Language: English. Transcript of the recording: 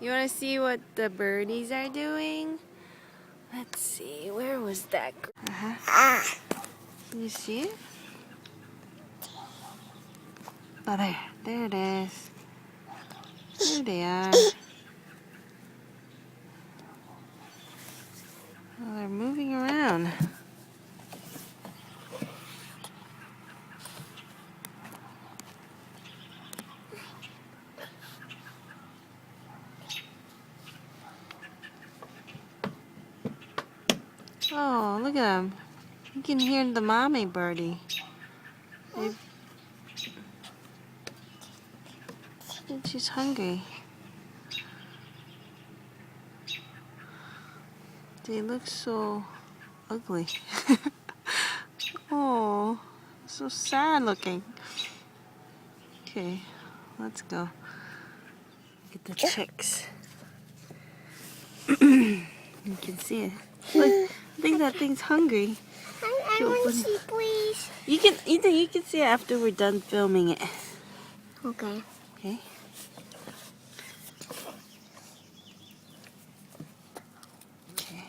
You want to see what the birdies are doing? Let's see, where was that? Can you see it? Oh, there it is. There they are. Oh, they're moving around. Oh, look at them. You can hear the mommy birdie. I think she's hungry. They look so ugly. Oh, so sad looking. Okay, let's go. Get the chicks. You can see it. Look, I think that thing's hungry. I want to see, please. You can see it after we're done filming it. Okay. Okay. Okay.